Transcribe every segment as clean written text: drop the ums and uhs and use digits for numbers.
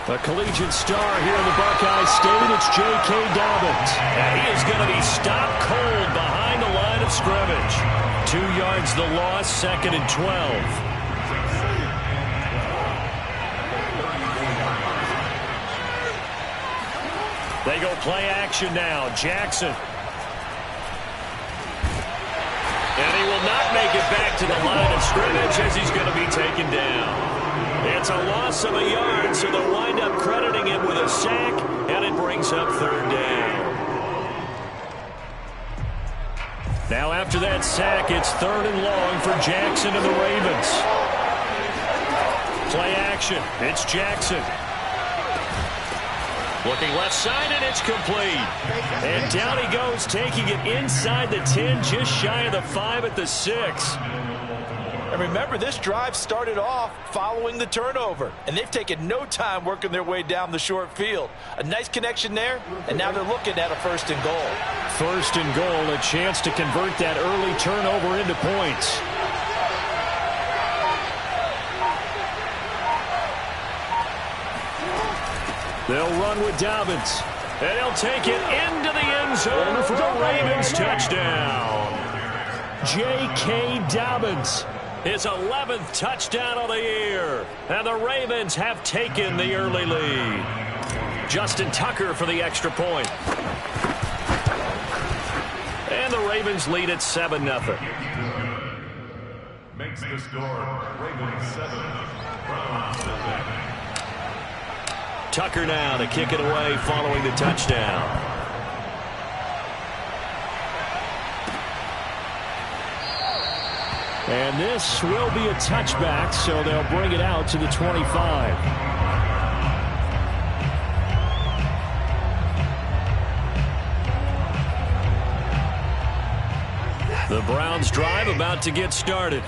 A collegiate star here in the Buckeye State, it's J.K. Dobbins. And he is going to be stopped cold behind the line of scrimmage. 2 yards the loss, 2nd and 12. They go play action now. Jackson. And he will not make it back to the line of scrimmage as he's going to be taken down. It's a loss of a yard, so they'll wind up crediting him with a sack, and it brings up 3rd down. Now after that sack, it's 3rd and long for Jackson and the Ravens. Play action. It's Jackson. Looking left side, and it's complete. And down he goes, taking it inside the 10, just shy of the 5 at the 6. And remember, this drive started off following the turnover, and they've taken no time working their way down the short field. A nice connection there, and now they're looking at a 1st and goal. 1st and goal, a chance to convert that early turnover into points. They'll run with Dobbins, and he'll take it into the end zone for the Ravens touchdown. J.K. Dobbins, his 11th touchdown of the year, and the Ravens have taken the early lead. Justin Tucker for the extra point. And the Ravens lead at 7-0. Makes the score Ravens 7, Brownz 7. Tucker now to kick it away following the touchdown. And this will be a touchback, so they'll bring it out to the 25. The Browns drive about to get started.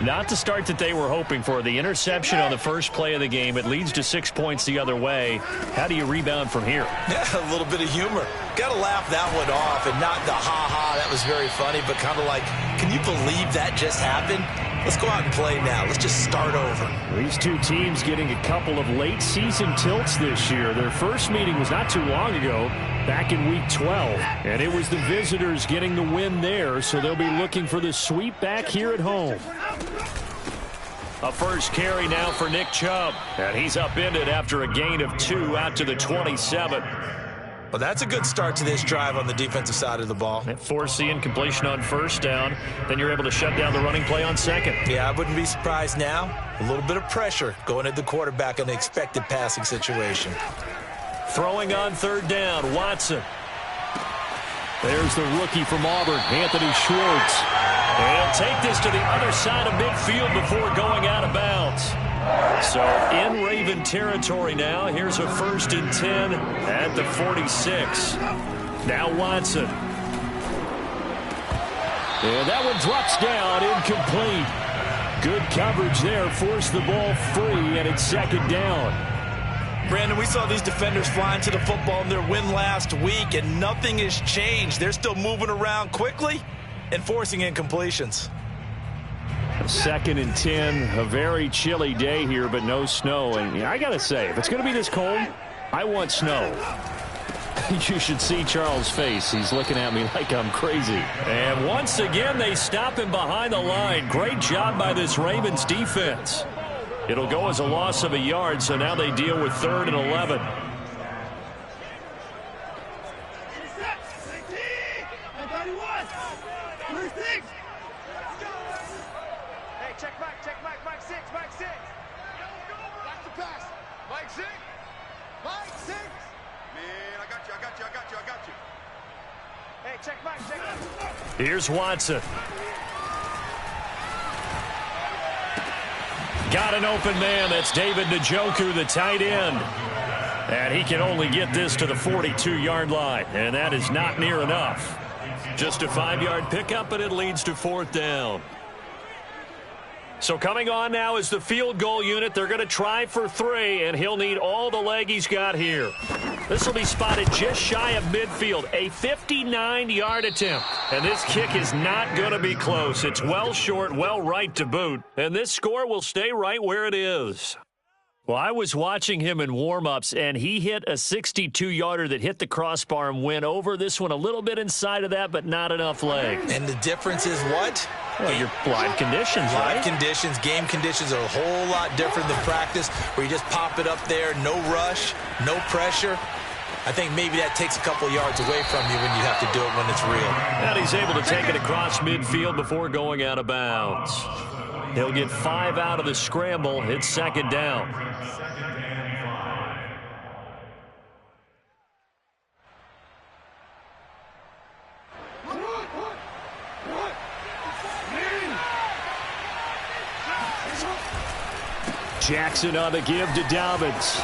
Not the start that they were hoping for. The interception on the first play of the game. It leads to 6 points the other way. How do you rebound from here? Yeah, a little bit of humor. Got to laugh that one off and not the ha-ha. That was very funny, but kind of like, can you believe that just happened? Let's go out and play now. Let's just start over. These two teams getting a couple of late season tilts this year. Their first meeting was not too long ago, back in week 12. And it was the visitors getting the win there, so they'll be looking for the sweep back here at home. A first carry now for Nick Chubb. And he's upended after a gain of 2 out to the 27. Well, that's a good start to this drive on the defensive side of the ball. Force the incompletion on 1st down. Then you're able to shut down the running play on 2nd. Yeah, I wouldn't be surprised now. A little bit of pressure going at the quarterback in the expected passing situation. Throwing on 3rd down, Watson. There's the rookie from Auburn, Anthony Schwartz. And he'll take this to the other side of midfield before going out of bounds. So in Raven territory now. Here's a 1st and 10 at the 46. Now Watson. And that one drops down, incomplete. Good coverage there, forced the ball free, and it's 2nd down. Brandon, we saw these defenders flying to the football in their win last week, and nothing has changed. They're still moving around quickly and forcing incompletions. 2nd and 10, a very chilly day here, but no snow. And I got to say, if it's going to be this cold, I want snow. You should see Charles' face. He's looking at me like I'm crazy. And once again, they stop him behind the line. Great job by this Ravens defense. It'll go as a loss of a yard, so now they deal with 3rd and 11. Here's Watson. Got an open man. That's David Njoku, the tight end. And he can only get this to the 42-yard line. And that is not near enough. Just a 5-yard pickup, but it leads to 4th down. So coming on now is the field goal unit. They're going to try for 3, and he'll need all the leg he's got here. This will be spotted just shy of midfield. A 59-yard attempt. And this kick is not going to be close. It's well short, well right to boot. And this score will stay right where it is. Well, I was watching him in warm-ups, and he hit a 62-yarder that hit the crossbar and went over. This one a little bit inside of that, but not enough leg. And the difference is what? Well, your live conditions, right? Live conditions, game conditions are a whole lot different than practice, where you just pop it up there, no rush, no pressure. I think maybe that takes a couple yards away from you when you have to do it when it's real. And he's able to take it across midfield before going out of bounds. He'll get 5 out of the scramble. It's second down. Jackson on the give to Dobbins.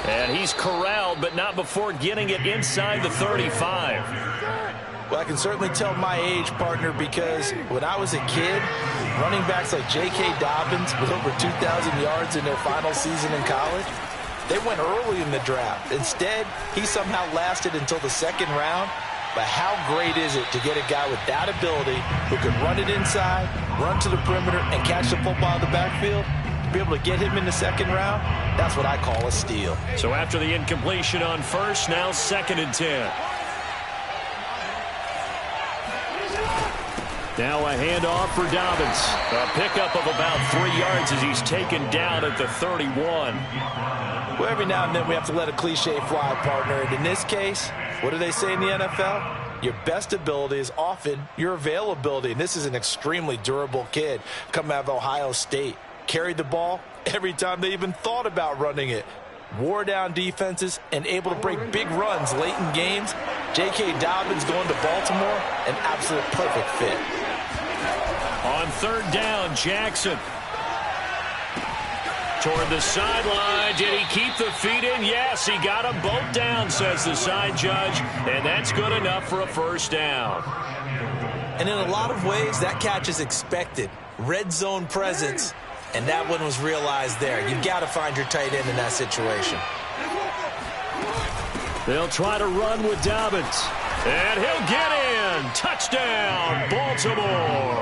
And he's corralled, but not before getting it inside the 35. Well, I can certainly tell my age, partner, because when I was a kid, running backs like J.K. Dobbins with over 2,000 yards in their final season in college, they went early in the draft. Instead, he somehow lasted until the second round. But how great is it to get a guy with that ability who can run it inside, run to the perimeter, and catch the football in the backfield? To be able to get him in the second round, that's what I call a steal. So after the incompletion on first, now 2nd and 10. Now a handoff for Dobbins. A pickup of about 3 yards as he's taken down at the 31. Well, every now and then we have to let a cliche fly, partner. And in this case, what do they say in the NFL? Your best ability is often your availability. And this is an extremely durable kid coming out of Ohio State. Carried the ball every time they even thought about running it. Wore down defenses and able to break big runs late in games. J.K. Dobbins going to Baltimore, an absolute perfect fit. On 3rd down, Jackson. Toward the sideline. Did he keep the feet in? Yes, he got them both down, says the side judge. And that's good enough for a first down. And in a lot of ways, that catch is expected. Red zone presence. And that one was realized there. You've got to find your tight end in that situation. They'll try to run with Dobbins. And he'll get in. Touchdown, Baltimore.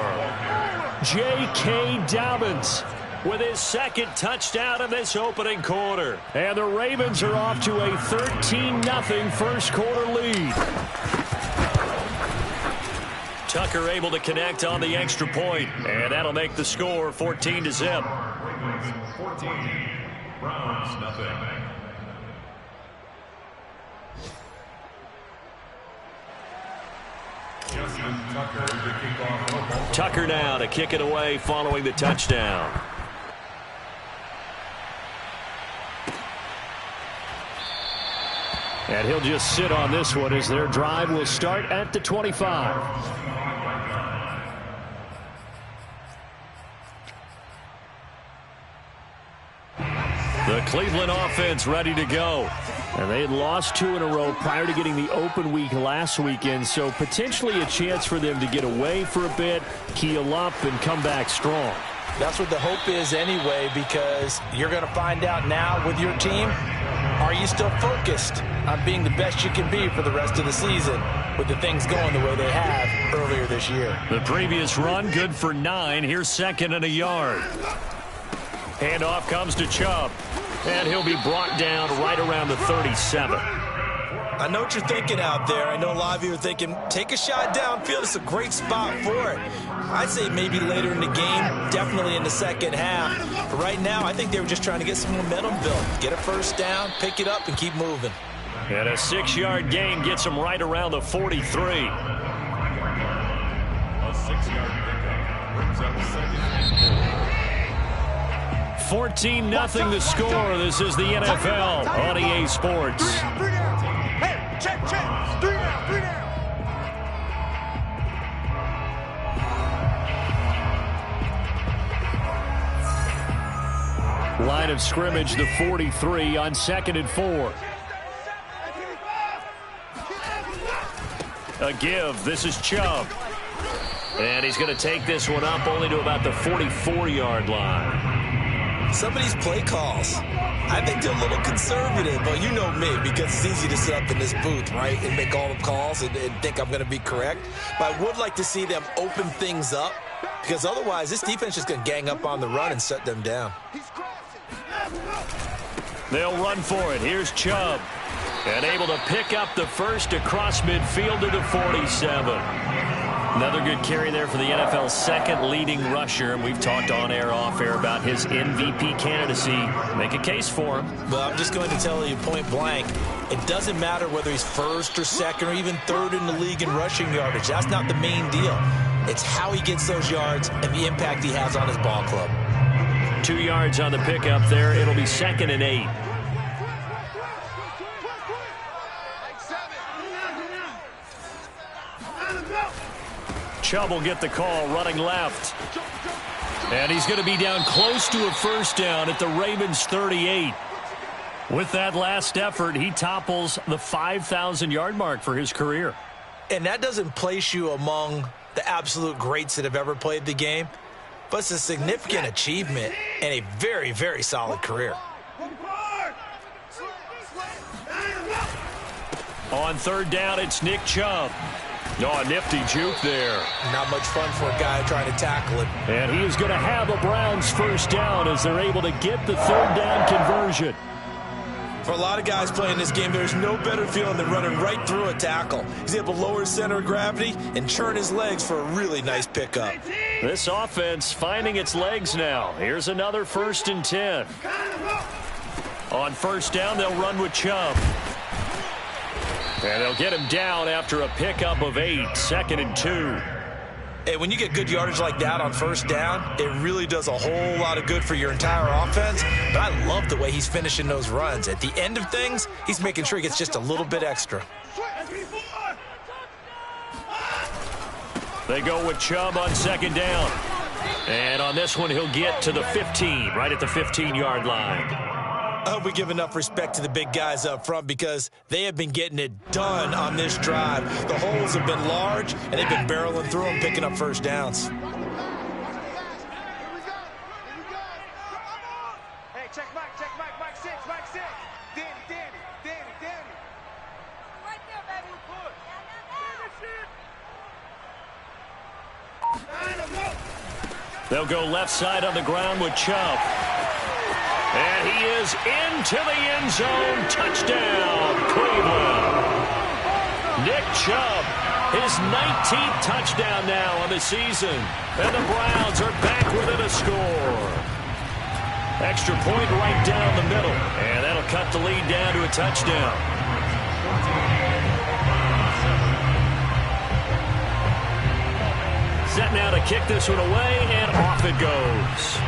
J.K. Dobbins with his 2nd touchdown in this opening quarter. And the Ravens are off to a 13-0 first quarter lead. Tucker able to connect on the extra point, and that'll make the score 14-0. Ravens 14, Browns nothing. Tucker now to kick it away following the touchdown. And he'll just sit on this one as their drive will start at the 25. The Cleveland offense ready to go. And they had lost 2 in a row prior to getting the open week last weekend, so potentially a chance for them to get away for a bit, heal up, and come back strong. That's what the hope is anyway, because you're going to find out now with your team, are you still focused on being the best you can be for the rest of the season with the things going the way they have earlier this year? The previous run, good for 9. Here's 2nd and a yard. Handoff comes to Chubb. And he'll be brought down right around the 37. I know what you're thinking out there. I know a lot of you are thinking, take a shot downfield. It's a great spot for it. I'd say maybe later in the game, definitely in the second half. But right now, I think they were just trying to get some momentum built. Get a first down, pick it up, and keep moving. And a 6-yard gain gets them right around the 43. A 6-yard pickup brings up 2nd. 14-0 the score. This is the NFL on EA Sports. 3 down. Hey, check. 3 down. Line of scrimmage, the 43 on 2nd and 4. A give. This is Chubb. And he's going to take this one up only to about the 44-yard line. Some of these play calls, I think they're a little conservative, but you know me, because it's easy to sit up in this booth, right, and make all the calls and think I'm going to be correct. But I would like to see them open things up, because otherwise this defense is going to gang up on the run and shut them down. They'll run for it. Here's Chubb. And able to pick up the first across midfield to the 47. Another good carry there for the NFL's second leading rusher. And we've talked on air, off air about his MVP candidacy. Make a case for him. Well, I'm just going to tell you point blank, it doesn't matter whether he's first or second or even third in the league in rushing yardage. That's not the main deal. It's how he gets those yards and the impact he has on his ball club. 2 yards on the pickup there. It'll be 2nd and 8. Chubb will get the call, running left. And he's going to be down close to a first down at the Ravens' 38. With that last effort, he topples the 5,000-yard mark for his career. And that doesn't place you among the absolute greats that have ever played the game, but it's a significant achievement and a very, very solid career. On 3rd down, it's Nick Chubb. Oh, a nifty juke there. Not much fun for a guy trying to tackle it. And he is going to have a Browns first down as they're able to get the 3rd down conversion. For a lot of guys playing this game, there's no better feeling than running right through a tackle. He's able to lower his center of gravity and churn his legs for a really nice pickup. This offense finding its legs now. Here's another 1st and 10. On 1st down, they'll run with Chubb. And they'll get him down after a pickup of 8, 2nd and 2. And when you get good yardage like that on 1st down, it really does a whole lot of good for your entire offense. But I love the way he's finishing those runs. At the end of things, he's making sure he gets just a little bit extra. They go with Chubb on 2nd down. And on this one, he'll get to the 15, right at the 15-yard line. I hope we give enough respect to the big guys up front because they have been getting it done on this drive. The holes have been large, and they've been barreling through them, picking up 1st downs. Hey, check Mike 6. Danny. Right there, baby. They'll go left side on the ground with Chubb. And he is into the end zone. Touchdown, Cleveland. Nick Chubb, his 19th touchdown now on the season. And the Browns are back within a score. Extra point right down the middle. And that'll cut the lead down to a touchdown. Set now to kick this one away, and off it goes.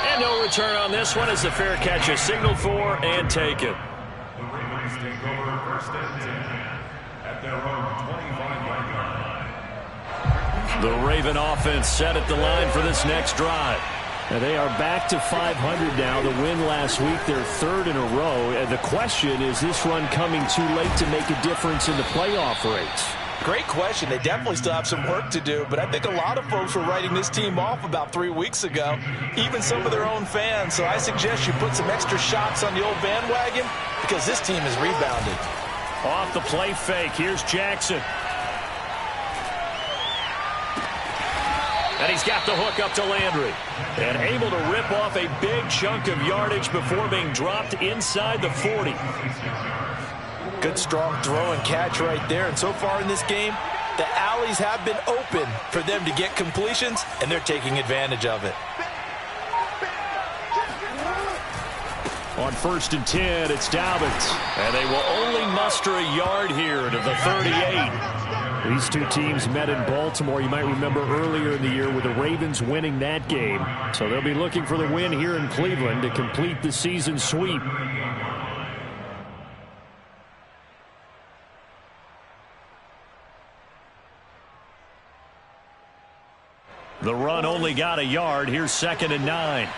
And no return on this one as the fair catch is signaled for and taken. The Ravens take over 1st and 10 at their own 25-yard line. The Raven offense set at the line for this next drive. And they are back to 500 now. The win last week, their 3rd in a row. And the question, is this run coming too late to make a difference in the playoff race? Great question. They definitely still have some work to do, but I think a lot of folks were writing this team off about 3 weeks ago, even some of their own fans. So I suggest you put some extra shots on the old bandwagon because this team has rebounded. Off the play fake, here's Jackson. And he's got the hook up to Landry. And able to rip off a big chunk of yardage before being dropped inside the 40. Good, strong throw and catch right there. And so far in this game, the alleys have been open for them to get completions, and they're taking advantage of it. On 1st and 10, it's Dobbins. And they will only muster a yard here to the 38. These two teams met in Baltimore, you might remember earlier in the year, with the Ravens winning that game. So they'll be looking for the win here in Cleveland to complete the season sweep. The run only got a yard. Here's 2nd and 9.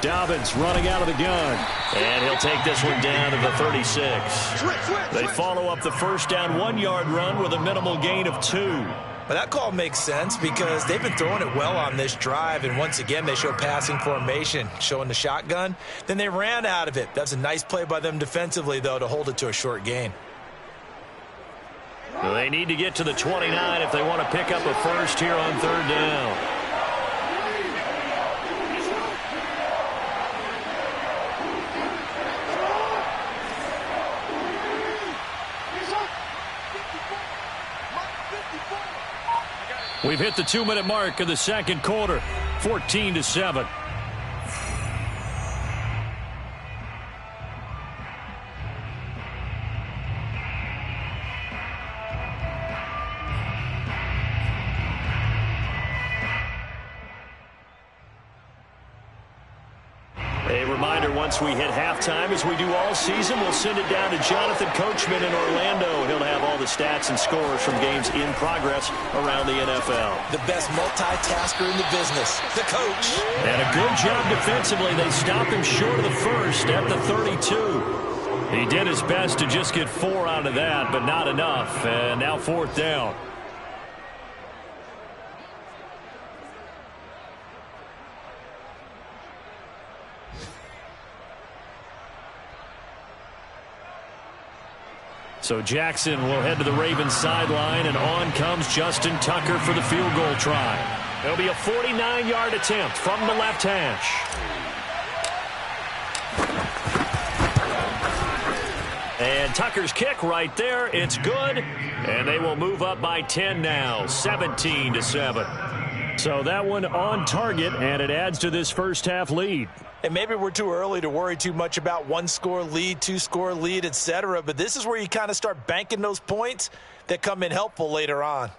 Dobbins running out of the gun. And he'll take this one down to the 36. They follow up the 1st down 1-yard run with a minimal gain of 2. But that call makes sense because they've been throwing it well on this drive, and once again they show passing formation, showing the shotgun. Then they ran out of it. That's a nice play by them defensively, though, to hold it to a short gain. Well, they need to get to the 29 if they want to pick up a first here on third down. We've hit the 2-minute mark of the second quarter, 14-7. A reminder, once we hit halftime, as we do all season, we'll send it down to Jonathan Coachman in Orlando. He'll have all the stats and scores from games in progress around the NFL. The best multitasker in the business, the coach. And a good job defensively. They stopped him short of the first at the 32. He did his best to just get 4 out of that, but not enough. And now fourth down. So Jackson will head to the Ravens sideline, and on comes Justin Tucker for the field goal try. It'll be a 49-yard attempt from the left hash. And Tucker's kick right there. It's good. And they will move up by 10 now, 17-7. So that one on target, and it adds to this first half lead. And maybe we're too early to worry too much about 1-score lead, 2-score lead, etc. But this is where you kind of start banking those points that come in helpful later on.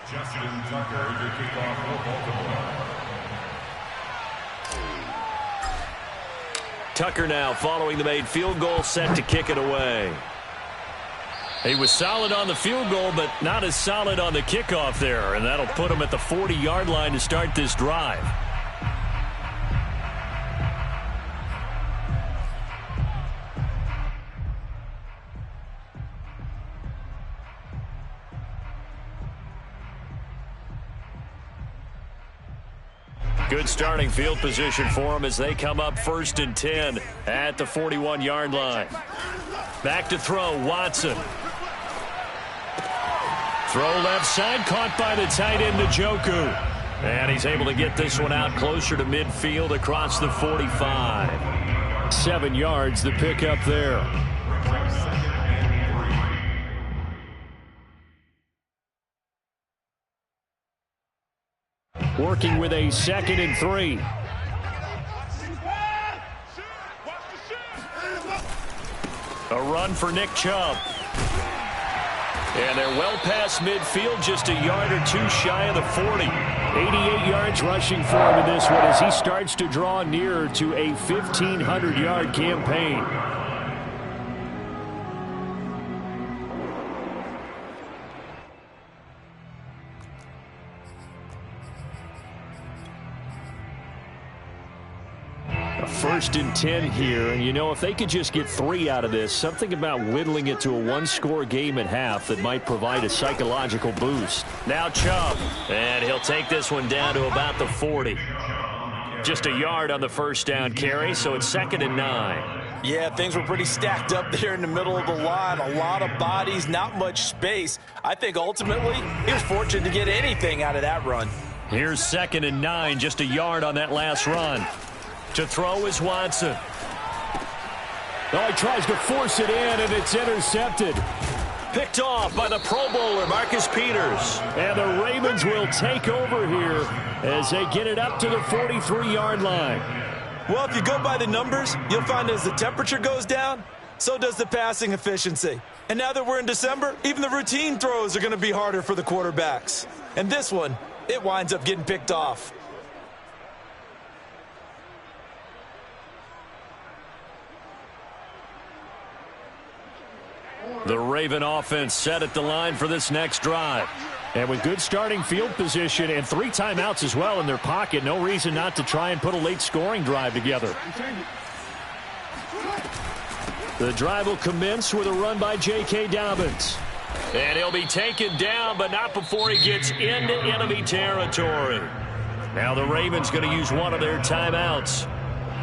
Justin Tucker, your kickoff for Baltimore. Tucker now following the made field goal, set to kick it away. He was solid on the field goal, but not as solid on the kickoff there, and that'll put him at the 40-yard line to start this drive. Good starting field position for them as they come up 1st and 10 at the 41-yard line. Back to throw, Watson. Throw left side, caught by the tight end, Njoku. And he's able to get this one out closer to midfield across the 45. 7 yards, the pickup there. Working with a 2nd and 3. A run for Nick Chubb. And they're well past midfield, just a yard or two shy of the 40. 88 yards rushing for him in this one as he starts to draw nearer to a 1,500-yard campaign. First and 10 here, and you know, if they could just get 3 out of this, something about whittling it to a 1-score game at half that might provide a psychological boost. Now Chubb, and he'll take this one down to about the 40. Just a yard on the first down carry, so it's 2nd and 9. Yeah, things were pretty stacked up there in the middle of the line. A lot of bodies, not much space. I think ultimately he was fortunate to get anything out of that run. Here's 2nd and 9, just a yard on that last run. To throw is Watson. Oh, he tries to force it in, and it's intercepted. Picked off by the Pro Bowler, Marcus Peters. And the Ravens will take over here as they get it up to the 43-yard line. Well, if you go by the numbers, you'll find as the temperature goes down, so does the passing efficiency. And now that we're in December, even the routine throws are going to be harder for the quarterbacks. And this one, it winds up getting picked off. The Raven offense set at the line for this next drive. And with good starting field position and 3 timeouts as well in their pocket, no reason not to try and put a late scoring drive together. The drive will commence with a run by J.K. Dobbins. And he'll be taken down, but not before he gets into enemy territory. Now the Ravens going to use one of their timeouts,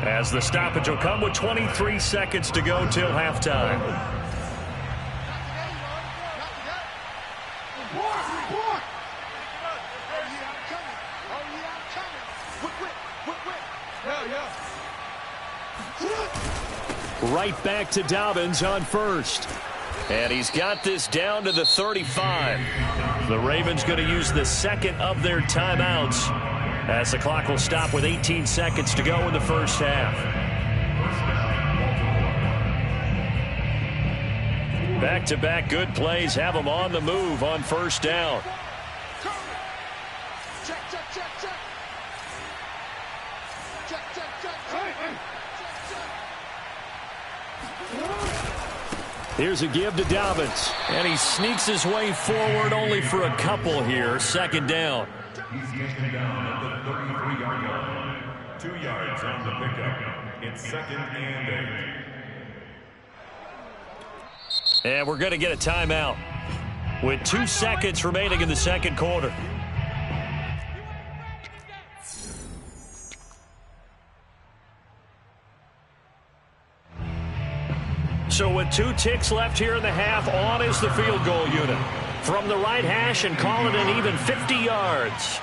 as the stoppage will come with 23 seconds to go till halftime. Right back to Dobbins on first. And he's got this down to the 35. The Ravens going to use the second of their timeouts, as the clock will stop with 18 seconds to go in the first half. Back-to-back good plays have them on the move on first down. Check, check, check, check. Check, check, check, check. Here's a give to Dobbins, and he sneaks his way forward only for a couple here. Second down. He's taken down at the 33-yard line. 2 yards on the pickup. It's 2nd and 8. And we're going to get a timeout with 2 seconds remaining in the second quarter. So with 2 ticks left here in the half, on is the field goal unit. From the right hash, and call it an even 50 yards.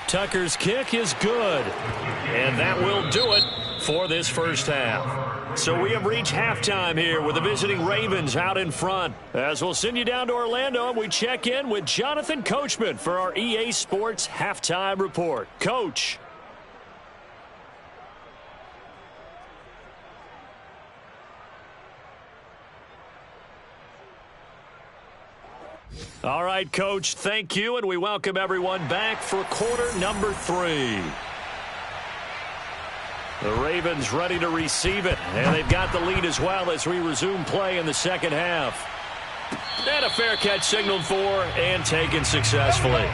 Tucker's kick is good. And that will do it for this first half. So we have reached halftime here with the visiting Ravens out in front. As we'll send you down to Orlando, and we check in with Jonathan Coachman for our EA Sports Halftime Report. Coach. All right, Coach, thank you, and we welcome everyone back for quarter number 3. The Ravens ready to receive it, and they've got the lead as well as we resume play in the second half. And a fair catch signaled for and taken successfully.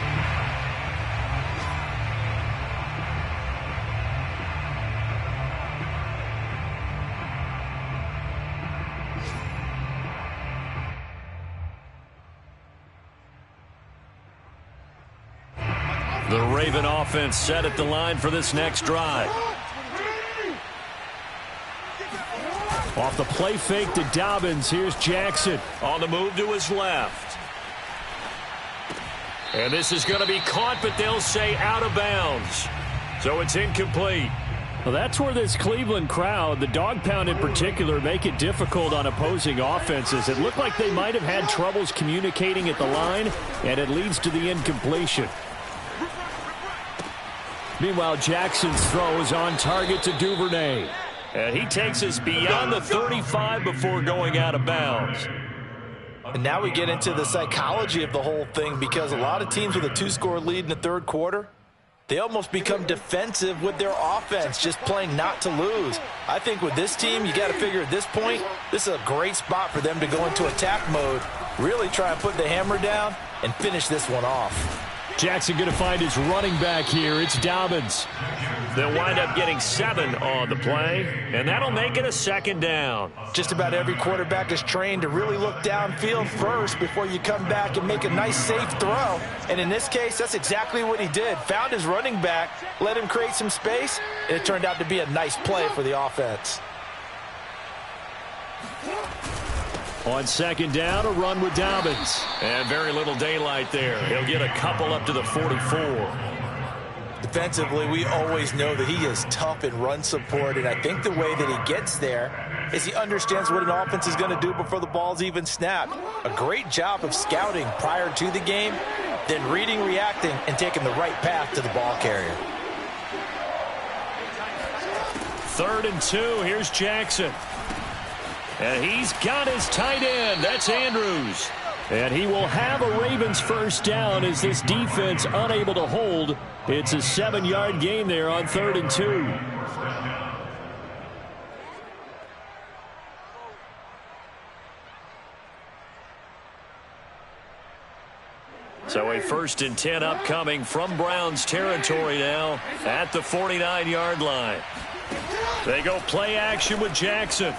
The Raven offense set at the line for this next drive. Off the play fake to Dobbins, here's Jackson on the move to his left. And this is going to be caught, but they'll say out of bounds. So it's incomplete. Well, that's where this Cleveland crowd, the dog pound in particular, make it difficult on opposing offenses. It looked like they might have had troubles communicating at the line, and it leads to the incompletion. Meanwhile, Jackson's throw is on target to Duvernay. And he takes us beyond the 35 before going out of bounds. And now we get into the psychology of the whole thing, because a lot of teams with a 2-score lead in the third quarter, they almost become defensive with their offense, just playing not to lose. I think with this team, you got to figure at this point, this is a great spot for them to go into attack mode, really try and put the hammer down and finish this one off. Jackson going to find his running back here. It's Dobbins. They'll wind up getting 7 on the play, and that'll make it a second down. Just about every quarterback is trained to really look downfield first before you come back and make a nice, safe throw. And in this case, that's exactly what he did. Found his running back, let him create some space, and it turned out to be a nice play for the offense. On second down, a run with Dobbins. And very little daylight there. He'll get a couple up to the 44. Defensively, we always know that he is tough in run support, and I think the way that he gets there is he understands what an offense is going to do before the ball's even snapped. A great job of scouting prior to the game, then reading, reacting, and taking the right path to the ball carrier. 3rd and 2. Here's Jackson. And he's got his tight end. That's Andrews. And he will have a Ravens first down as this defense unable to hold. It's a 7-yard gain there on 3rd and 2. So a 1st and 10 upcoming from Browns territory now at the 49-yard line. They go play action with Jackson.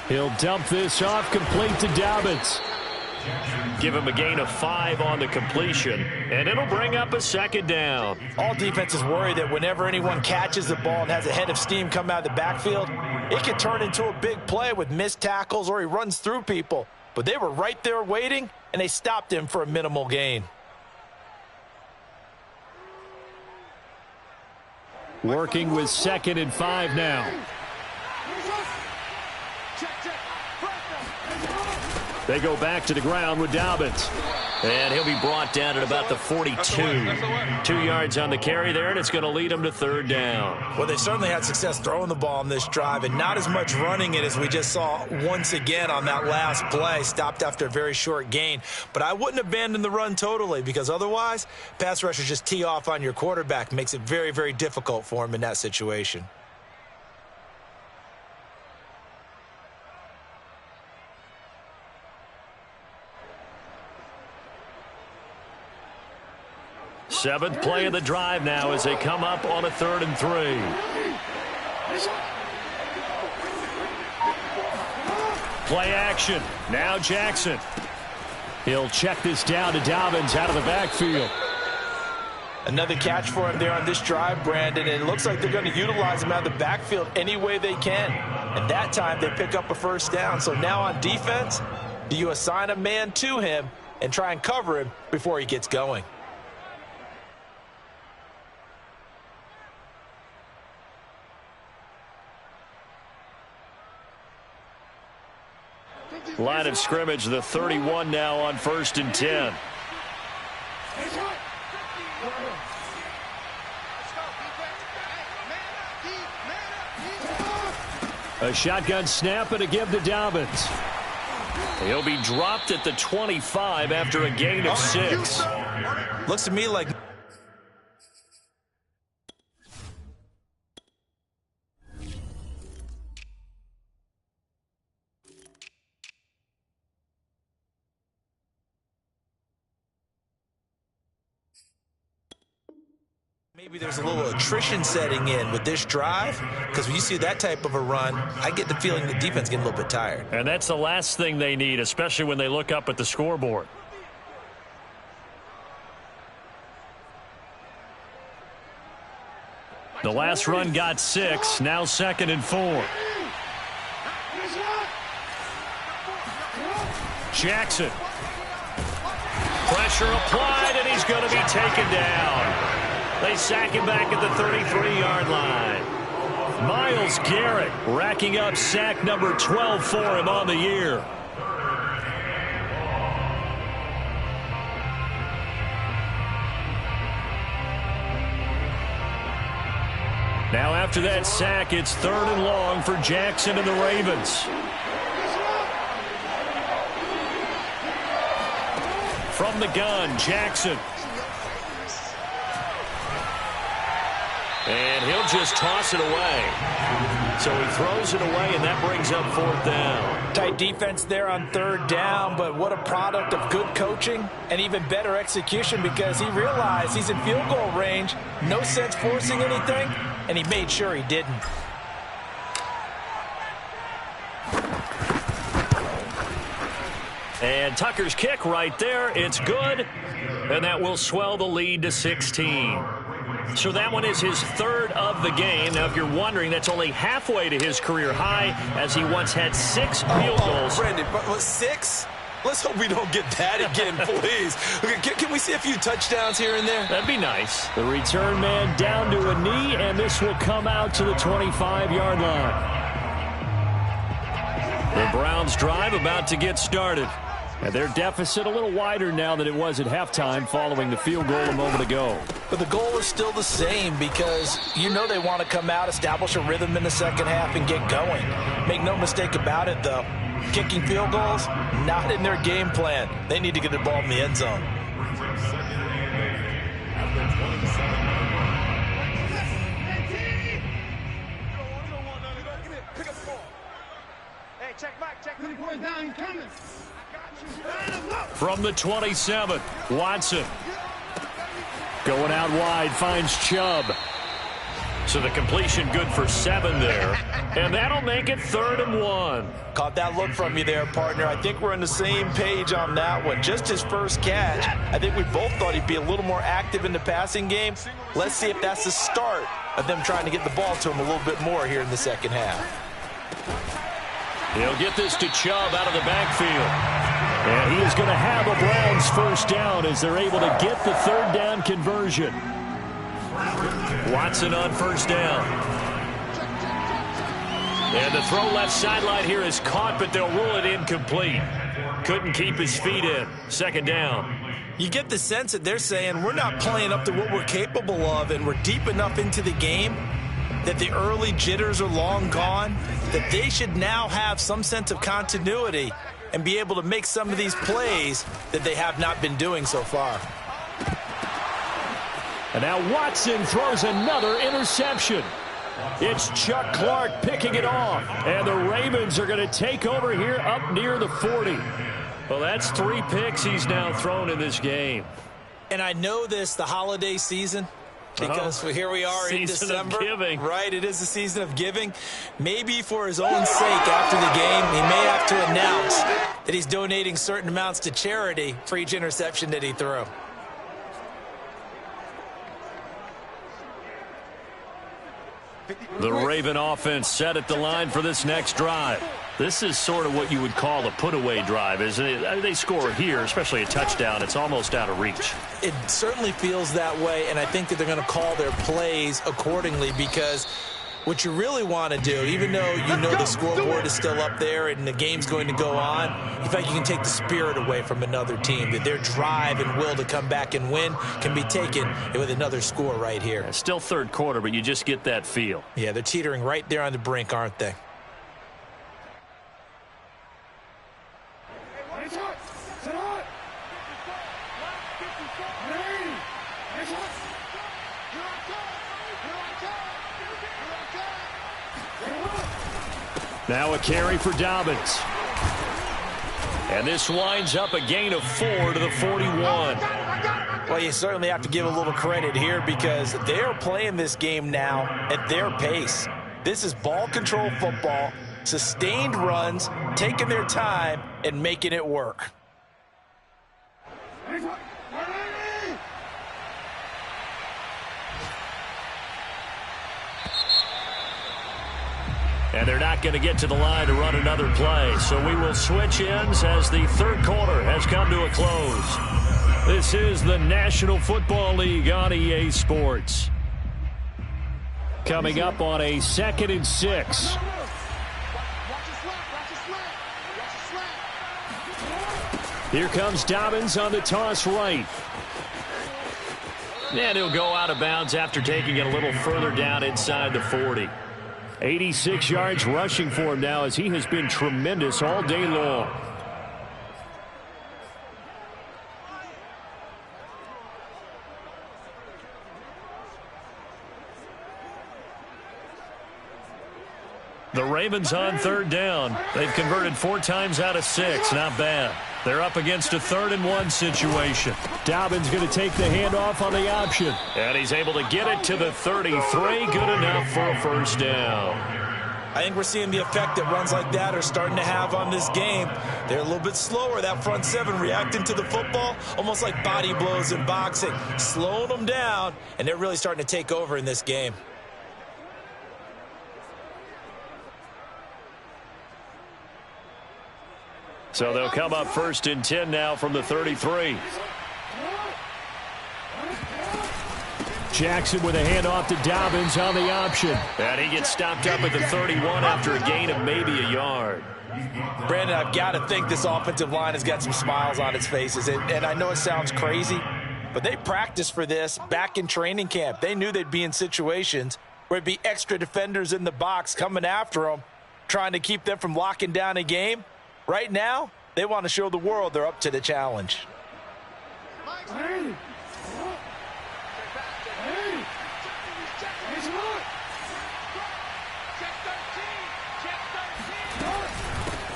He'll dump this off complete to Dobbins. Give him a gain of 5 on the completion, and it'll bring up a 2nd down. All defenses worry that whenever anyone catches the ball and has a head of steam come out of the backfield, it can turn into a big play with missed tackles or he runs through people. But they were right there waiting, and they stopped him for a minimal gain. Working with 2nd and 5 now. They go back to the ground with Dobbins. And he'll be brought down at about the 42. 2 yards on the carry there, and it's going to lead him to 3rd down. Well, they certainly had success throwing the ball on this drive and not as much running it as we just saw once again on that last play. Stopped after a very short gain. But I wouldn't abandon the run totally because otherwise, pass rushers just tee off on your quarterback. Makes it very, very difficult for him in that situation. Seventh play of the drive now as they come up on a 3rd and 3. Play action. Now Jackson. He'll check this down to Dobbins out of the backfield. Another catch for him there on this drive, Brandon, and it looks like they're going to utilize him out of the backfield any way they can. And that time they pick up a 1st down. So now on defense, do you assign a man to him and try and cover him before he gets going? Line of scrimmage, the 31 now on 1st and 10. A shotgun snap and a give to Dobbins. He'll be dropped at the 25 after a gain of 6. Looks to me like maybe there's a little attrition setting in with this drive, because when you see that type of a run, I get the feeling the defense getting a little bit tired. And that's the last thing they need, especially when they look up at the scoreboard. The last run got 6, now 2nd and 4. Jackson. Pressure applied, and he's going to be taken down. They sack him back at the 33-yard line. Myles Garrett racking up sack number 12 for him on the year. Now after that sack, it's 3rd and long for Jackson and the Ravens. From the gun, Jackson. And he'll just toss it away. So he throws it away, and that brings up 4th down. Tight defense there on 3rd down, but what a product of good coaching and even better execution, because he realized he's in field goal range. No sense forcing anything, and he made sure he didn't. And Tucker's kick right there. It's good, and that will swell the lead to 16. So that one is his 3rd of the game. Now, if you're wondering, that's only halfway to his career high, as he once had 6 field goals. Brandon, but 6? Let's hope we don't get that again, please. Can we see a few touchdowns here and there? That'd be nice. The return man down to a knee, and this will come out to the 25-yard line. The Browns drive about to get started. And their deficit a little wider now than it was at halftime following the field goal a moment ago. But the goal is still the same, because you know they want to come out, establish a rhythm in the second half, and get going. Make no mistake about it, though. Kicking field goals, not in their game plan. They need to get the ball in the end zone. Hey, check back, check. 3 points down, he's coming. From the 27, Watson. Going out wide, finds Chubb. So the completion good for 7 there. And that'll make it 3rd and 1. Caught that look from you there, partner. I think we're on the same page on that one. Just his first catch. I think we both thought he'd be a little more active in the passing game. Let's see if that's the start of them trying to get the ball to him a little bit more here in the second half. He'll get this to Chubb out of the backfield. And he is going to have a Browns first down as they're able to get the 3rd down conversion. Watson on first down. And the throw left sideline here is caught, but they'll rule it incomplete. Couldn't keep his feet in. 2nd down. You get the sense that they're saying we're not playing up to what we're capable of, and we're deep enough into the game that the early jitters are long gone, that they should now have some sense of continuity and be able to make some of these plays that they have not been doing so far. And now Watson throws another interception. It's Chuck Clark picking it off. And the Ravens are going to take over here up near the 40. Well, that's 3 picks he's now thrown in this game. And I know this, the holiday season, because here we are in December. Of giving. Right, it is the season of giving. Maybe for his own sake after the game, he may have to announce that he's donating certain amounts to charity for each interception that he threw. The Raven offense set at the line for this next drive. This is sort of what you would call a put-away drive, isn't it? They score here, especially a touchdown. It's almost out of reach. It certainly feels that way, and I think that they're going to call their plays accordingly, because what you really want to do, even though you know the scoreboard is still up there and the game's going to go on, in fact, you can take the spirit away from another team, that their drive and will to come back and win can be taken with another score right here. It's still 3rd quarter, but you just get that feel. Yeah, they're teetering right there on the brink, aren't they? Now a carry for Dobbins. And this winds up a gain of 4 to the 41. Well, you certainly have to give a little credit here, because they are playing this game now at their pace. This is ball control football, sustained runs, taking their time and making it work. And they're not going to get to the line to run another play. So we will switch ends as the 3rd quarter has come to a close. This is the National Football League on EA Sports. Coming up on a 2nd and 6. Here comes Dobbins on the toss right. And he'll go out of bounds after taking it a little further down inside the 40. 86 yards rushing for him now, as he has been tremendous all day long. The Ravens on 3rd down. They've converted 4 times out of 6. Not bad. They're up against a 3rd and 1 situation. Dobbins going to take the handoff on the option. And he's able to get it to the 33. Good enough for a first down. I think we're seeing the effect that runs like that are starting to have on this game. They're a little bit slower, that front 7, reacting to the football, almost like body blows in boxing, slowing them down, and they're really starting to take over in this game. So they'll come up 1st and 10 now from the 33. Jackson with a handoff to Dobbins on the option. And he gets stopped up at the 31 after a gain of maybe a yard. Brandon, I've got to think this offensive line has got some smiles on its faces. And I know it sounds crazy, but they practiced for this back in training camp. They knew they'd be in situations where it'd be extra defenders in the box coming after them, trying to keep them from locking down a game. Right now, they want to show the world they're up to the challenge.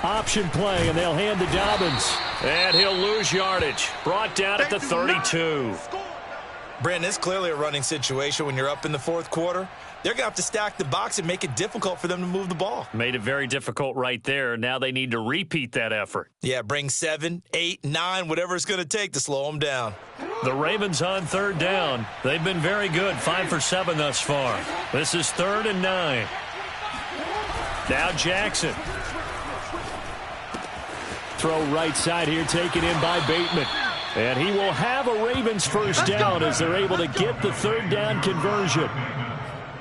option play, and they'll hand to Dobbins. And he'll lose yardage. Brought down at the 32. Brandon, it's clearly a running situation when you're up in the fourth quarter. They're going to have to stack the box and make it difficult for them to move the ball. Made it very difficult right there. Now they need to repeat that effort. Yeah, bring 7, 8, 9, whatever it's going to take to slow them down. The Ravens on third down. They've been very good, 5 for 7 thus far. This is 3rd and 9. Now Jackson. Throw right side here, taken in by Bateman. And he will have a Ravens first down as they're able to get the third down conversion.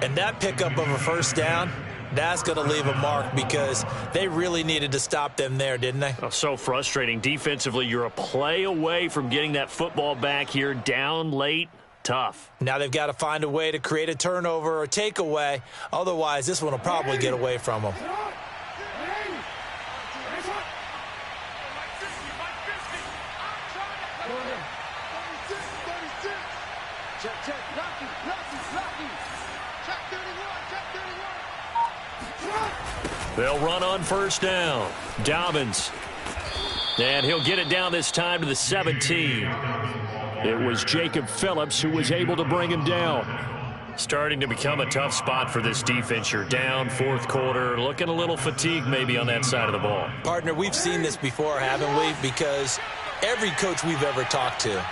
And that pickup of a first down, that's going to leave a mark because they really needed to stop them there, didn't they? Oh, so frustrating. Defensively, you're a play away from getting that football back here, down late. Tough. Now they've got to find a way to create a turnover or takeaway. Otherwise, this one will probably get away from them. They'll run on first down. Dobbins. And he'll get it down this time to the 17. It was Jacob Phillips who was able to bring him down. Starting to become a tough spot for this defense. You're down fourth quarter, looking a little fatigued maybe on that side of the ball. Partner, we've seen this before, haven't we? Because every coach we've ever talked to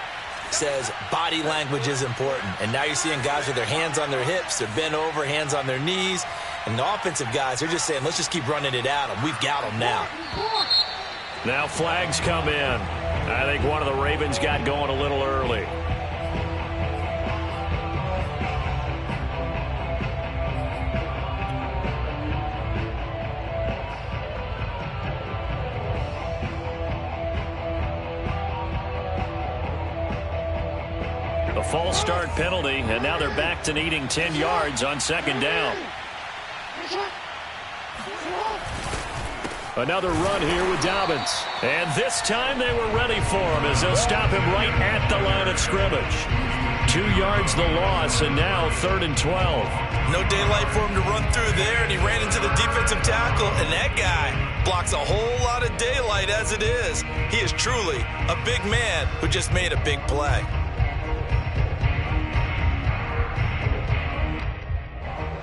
says body language is important. And now you're seeing guys with their hands on their hips, they're bent over, hands on their knees. And the offensive guys, they're just saying, let's just keep running it at them. We've got them now. Now flags come in. I think one of the Ravens got going a little early. A false start penalty, and now they're back to needing 10 yards on second down. Another run here with Dobbins. And this time they were ready for him as they'll stop him right at the line of scrimmage. 2 yards the loss, and now 3rd and 12. No daylight for him to run through there, and he ran into the defensive tackle, and that guy blocks a whole lot of daylight as it is. He is truly a big man who just made a big play.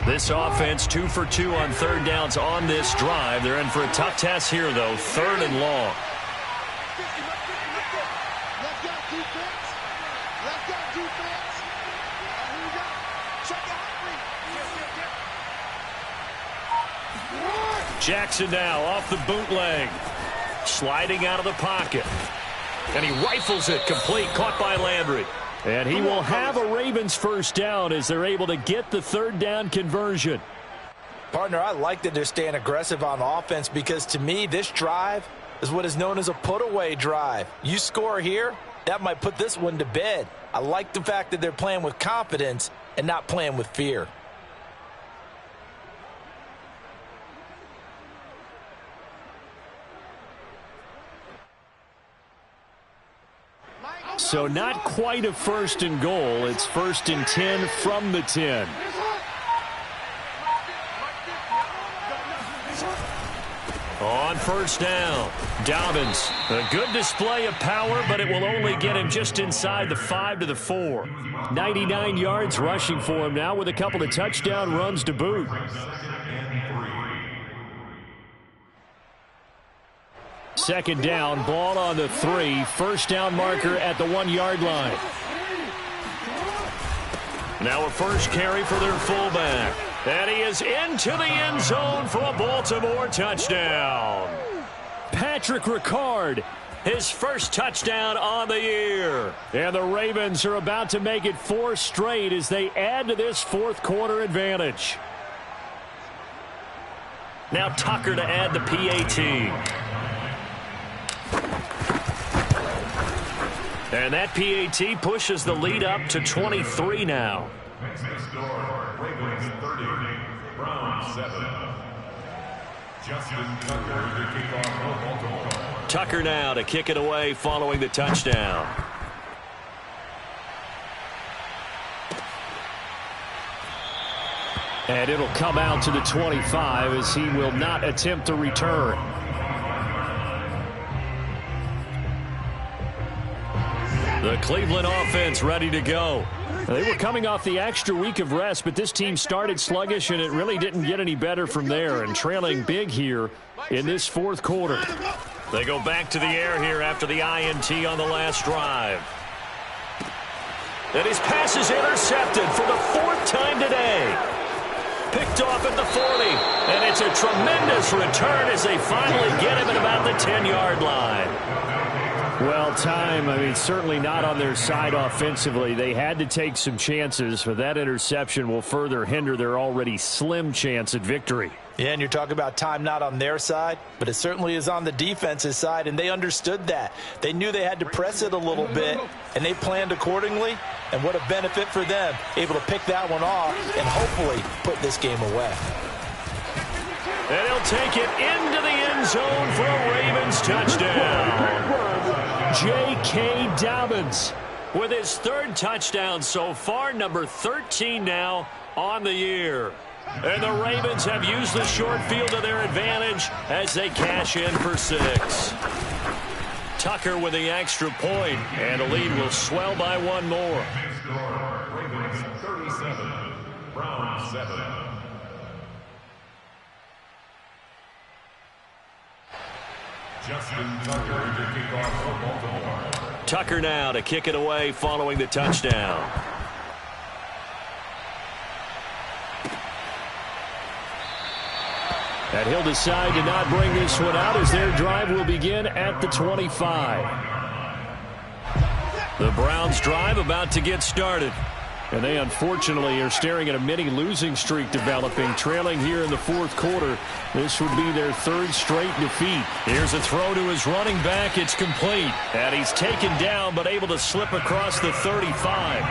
This offense 2 for 2 on third downs on this drive. They're in for a tough test here, though. 3rd and long. Jackson now off the bootleg. Sliding out of the pocket. And he rifles it complete. Caught by Landry. And he will have a Ravens first down as they're able to get the third down conversion. Partner, I like that they're staying aggressive on offense because to me, this drive is what is known as a put-away drive. You score here, that might put this one to bed. I like the fact that they're playing with confidence and not playing with fear. So not quite a 1st and goal. It's 1st and 10 from the 10. On first down, Dobbins. A good display of power, but it will only get him just inside the 5 to the 4. 99 yards rushing for him now with a couple of touchdown runs to boot. Second down, ball on the 3. First down marker at the 1-yard line. Now a first carry for their fullback. And he is into the end zone for a Baltimore touchdown. Patrick Ricard, his first touchdown on the year. And the Ravens are about to make it 4 straight as they add to this fourth quarter advantage. Now Tucker to add the PAT. And that PAT pushes the lead up to 23 now. Next score, Ravens 30, Brownz 7. Justin Tucker to kick off for Baltimore. Tucker now to kick it away following the touchdown. And it'll come out to the 25 as he will not attempt to return. The Cleveland offense ready to go. They were coming off the extra week of rest, but this team started sluggish, and it really didn't get any better from there, and trailing big here in this fourth quarter. They go back to the air here after the INT on the last drive. And his pass is intercepted for the fourth time today. Picked off at the 40, and it's a tremendous return as they finally get him at about the 10-yard line. Well, certainly not on their side offensively. They had to take some chances, but that interception will further hinder their already slim chance at victory. Yeah, and you're talking about time not on their side, but it certainly is on the defense's side, and they understood that. They knew they had to press it a little bit, and they planned accordingly, and what a benefit for them, able to pick that one off and hopefully put this game away. And he'll take it into the end zone for a Ravens touchdown. J.K. Dobbins with his third touchdown so far, number 13 now on the year. And the Ravens have used the short field to their advantage as they cash in for 6. Tucker with the extra point, and the lead will swell by one more. Ravens 37, Browns 7. Justin Tucker to kick off for Baltimore. Tucker now to kick it away following the touchdown. And he'll decide to not bring this one out as their drive will begin at the 25. The Browns drive about to get started. And they unfortunately are staring at a mini losing streak developing, trailing here in the fourth quarter. This would be their third straight defeat. Here's a throw to his running back. It's complete. And he's taken down but able to slip across the 35.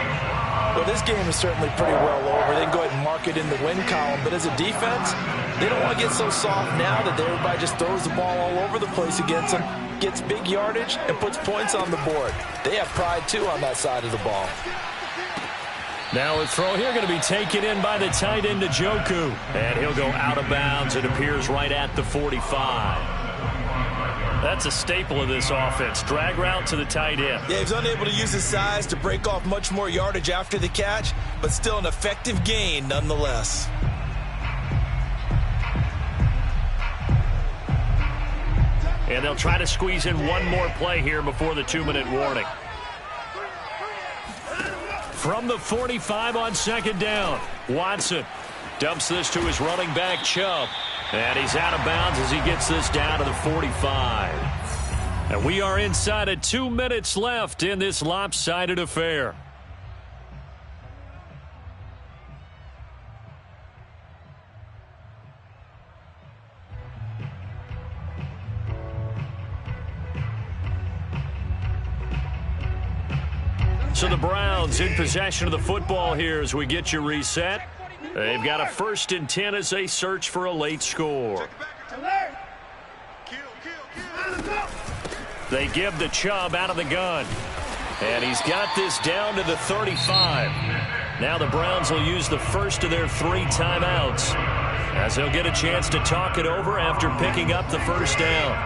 Well, this game is certainly pretty well over. They can go ahead and mark it in the win column. But as a defense, they don't want to get so soft now that everybody just throws the ball all over the place against them, gets big yardage, and puts points on the board. They have pride, too, on that side of the ball. Now a throw here going to be taken in by the tight end Njoku. And he'll go out of bounds. It appears right at the 45. That's a staple of this offense. Drag route to the tight end. Yeah, he's unable to use his size to break off much more yardage after the catch, but still an effective gain nonetheless. And they'll try to squeeze in one more play here before the 2-minute warning. From the 45 on second down, Watson dumps this to his running back, Chubb. And he's out of bounds as he gets this down to the 45. And we are inside of 2 minutes left in this lopsided affair. So the Browns in possession of the football here as we get you reset. They've got a 1st and 10 as they search for a late score. They give the Chubb out of the gun. And he's got this down to the 35. Now the Browns will use the first of their 3 timeouts as they'll get a chance to talk it over after picking up the first down.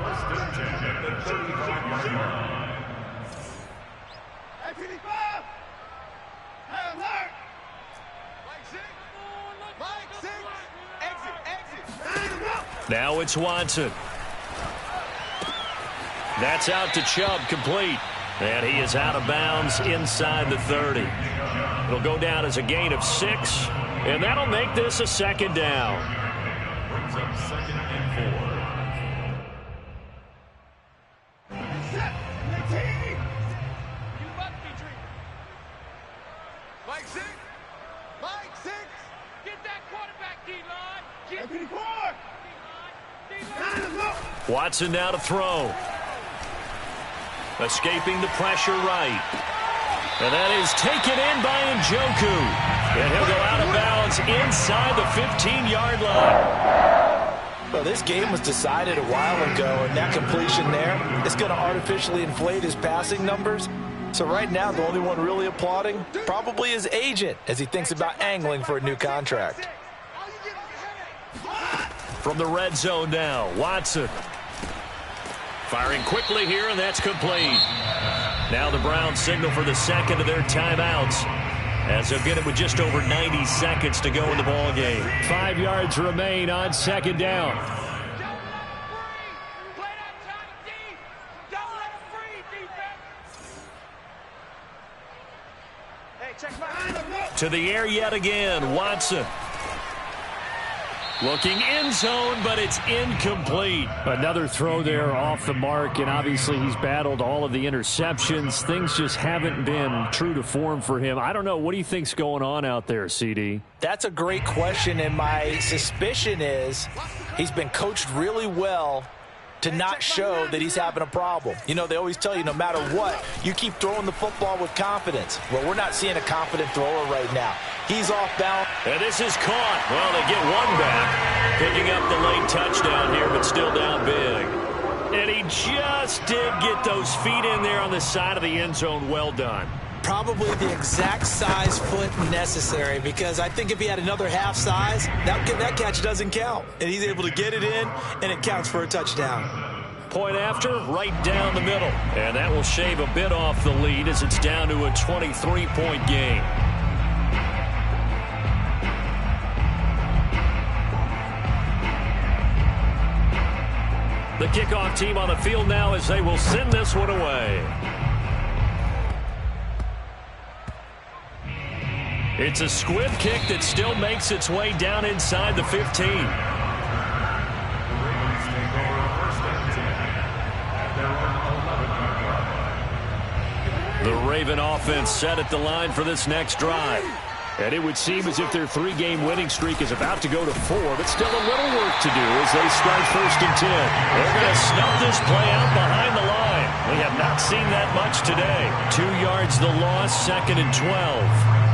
1st and 10 at the 35-yard line. Now it's Watson. That's out to Chubb, complete. And he is out of bounds inside the 30. It'll go down as a gain of 6, and that'll make this a 2nd down. Brings up 2nd and 4. Watson now to throw. Escaping the pressure right. And that is taken in by Njoku. And he'll go out of bounds inside the 15-yard line. Well, this game was decided a while ago, and that completion there is going to artificially inflate his passing numbers. So right now, the only one really applauding probably his agent as he thinks about angling for a new contract. From the red zone now, Watson. Firing quickly here, and that's complete. Now the Browns signal for the second of their timeouts, as they'll get it with just over 90 seconds to go in the ball game. 5 yards remain on second down. To the air yet again, Watson. Looking end zone, but it's incomplete. Another throw there off the mark, and obviously he's battled all of the interceptions. Things just haven't been true to form for him. I don't know. What do you think's going on out there, CD? That's a great question, and my suspicion is he's been coached really well to not show that he's having a problem. You know, they always tell you no matter what, you keep throwing the football with confidence. Well, we're not seeing a confident thrower right now. He's off balance. And this is caught. Well, they get one back, picking up the late touchdown here, but still down big. And he just did get those feet in there on the side of the end zone. Well done. Probably the exact size foot necessary, because I think if he had another half size, that catch doesn't count. And he's able to get it in, and it counts for a touchdown. Point after, right down the middle. And that will shave a bit off the lead as it's down to a 23-point game. The kickoff team on the field now as they will send this one away. It's a squib kick that still makes its way down inside the 15. The Raven offense set at the line for this next drive. And it would seem as if their 3-game winning streak is about to go to 4, but still a little work to do as they start 1st and 10. They're going to snuff this play out behind the line. We have not seen that much today. 2 yards the loss, 2nd and 12.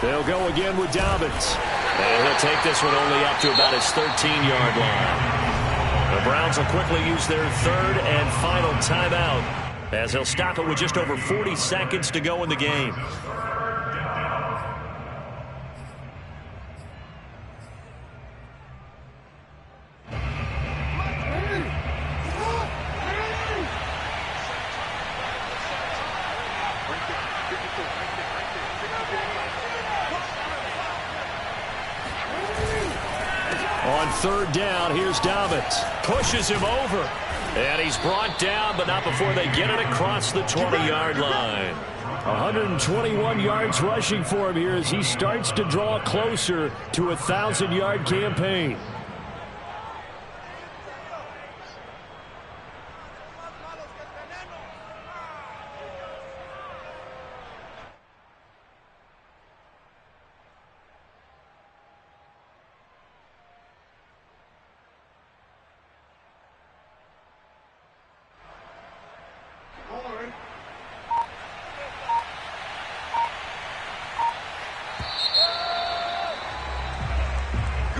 They'll go again with Dobbins. And he'll take this one only up to about his 13-yard line. The Browns will quickly use their 3rd and final timeout as they'll stop it with just over 40 seconds to go in the game. On 3rd down, here's Dobbins. Pushes him over. And he's brought down, but not before they get it across the 20-yard line. 121 yards rushing for him here as he starts to draw closer to a 1,000-yard campaign.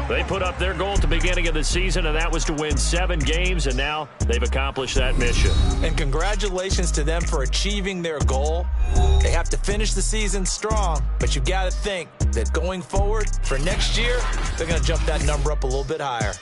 They put up their goal at the beginning of the season, and that was to win 7 games, and now they've accomplished that mission. And congratulations to them for achieving their goal. They have to finish the season strong, but you got to think that going forward for next year, they're going to jump that number up a little bit higher.